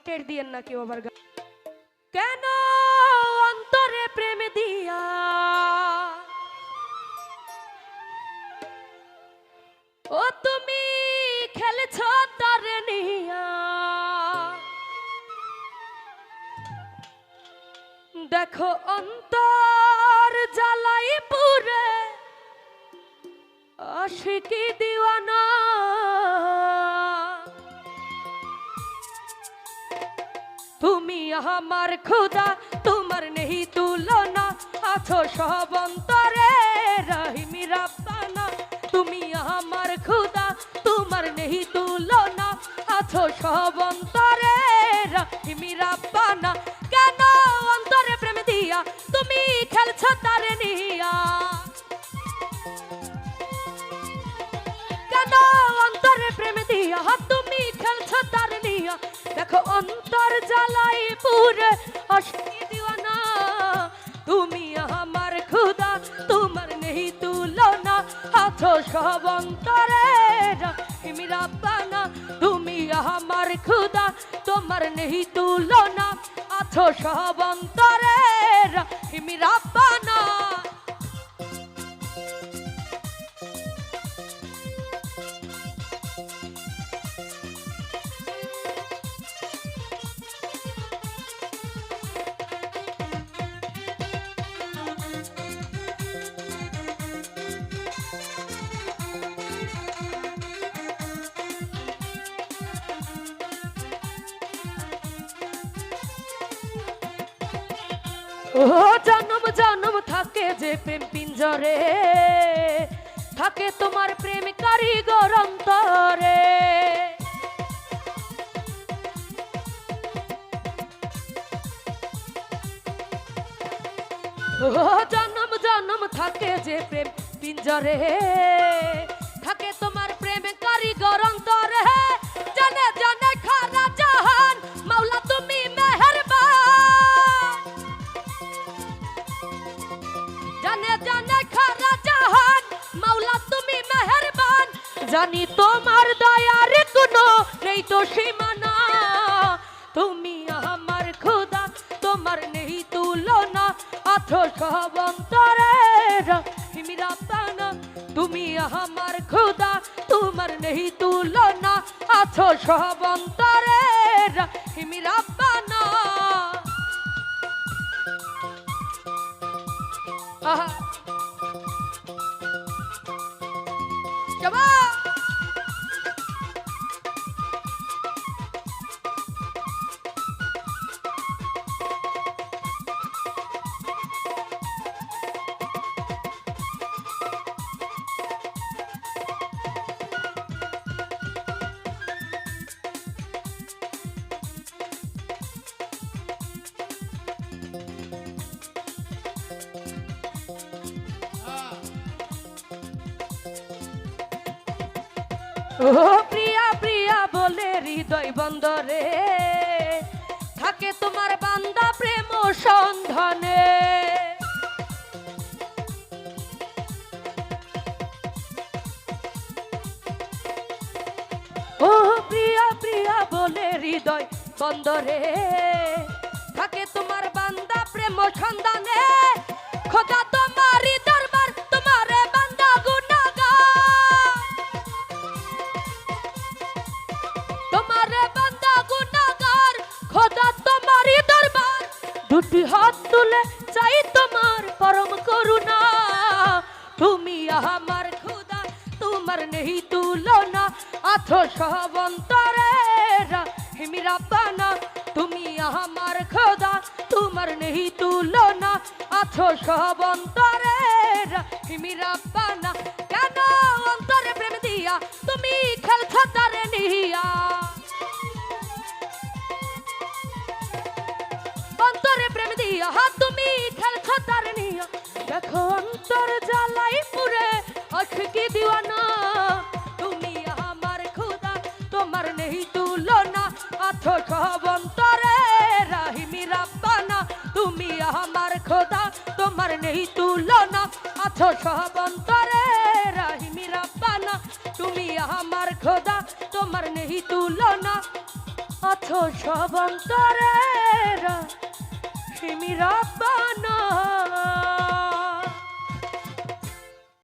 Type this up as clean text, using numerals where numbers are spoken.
টের দিয়েন না কেউ আবার কেন অন্তরে প্রেম দিয়া ও তুমি খেলছ তারে নিয়া দেখো অন্তর জ্বালাই পুরে আশিকি দিওয়ানা তুমি আমার খুদা তোমার নেই তুলনা আছো সব অন্তরে রহিমি রাব্বানা তুমি আমার খুদা তোমার নেই তুলনা আছো সব অন্তরে রহিমি রাব্বানা কেন অন্তরে প্রেম দিয়া তুমি খেলছ তারে নিয়া কেন অন্তরে প্রেম দিয়া তুমি খেলছ তারে নিয়া দেখো অন্তর জ্বালাই পুরে আশিকি দিওয়ানা তুমি আমার খুদা তোমার নেই তুলনা আছো সব অন্তরে রহিমি রাব্বানা তুমি আমার খুদা তোমার নেই তুলনা আছো সব অন্তরে রহিমি রাব্বানা ও জনম জনম থাকে যে প্রেম পিঞ্জরে থাকে তোমার প্রেম কারিগর অন্তরে ও জনম জনম থাকে যে প্রেম পিঞ্জরে থাকে তোমার প্রেম কারিগর অন্তরে জানে জানে খারা জাহান মাওলা তুমি মেহেরবান জানে জানে খারা জাহান মাওলা তুমি মেহেরবান জানি তোমার দয়ার কোনো নেই তো সীমানা তুমি আমার খুদা তোমার নেই তুলনা আছো সব অন্তরে রহিমি রাব্বানা তুমি আমার খুদা তোমার নেই তুলনা আছো সব অন্তরে রহিমি রাব্বানা আহা জবাব ও প্রিয়া প্রিয়া বলে হৃদয় বন্দরে থাকে তোমার বান্দা প্রেম সন্ধানে ও প্রিয়া প্রিয়া বলে হৃদয় বন্দরে থাকে তোমার বান্দা প্রেম সন্ধানে খোদা তোমারই দরবার তোমারে বান্দা গুনাহগার তোমারে বান্দা গুনাহগার খোদা তোমারই দরবার দুটি হাত তুলে চাই তোমার পরম করুণা তুমি আমার খুদা তোমার নেই তুলনা আছো সব অন্তরে রহিমি রাব্বানা তুমি আমার খুদা তোমার নেই তুলনা আছো সব অন্তরে রহিমি রাব্বানা কেন অন্তরে প্রেম দিয়া তুমি খেলছ তারে নিয়া অন্তরে প্রেম দিয়া তুমি খেলছ তারে নিয়া দেখো অন্তর জ্বালাই পুরে আশিকি দিওয়ানা তুমি আমার খুদা তোমার নেই তুলনা আছো সব অন্তরে রহিমি রাব্বানা তুমি আমার খুদা তোমার নেই তুলনা আছো সব অন্তরে রহিমি রাব্বানা তুমি আমার খোদা তোমার নেই তুলনা আছো সব অন্তরের সিমি রাব্বা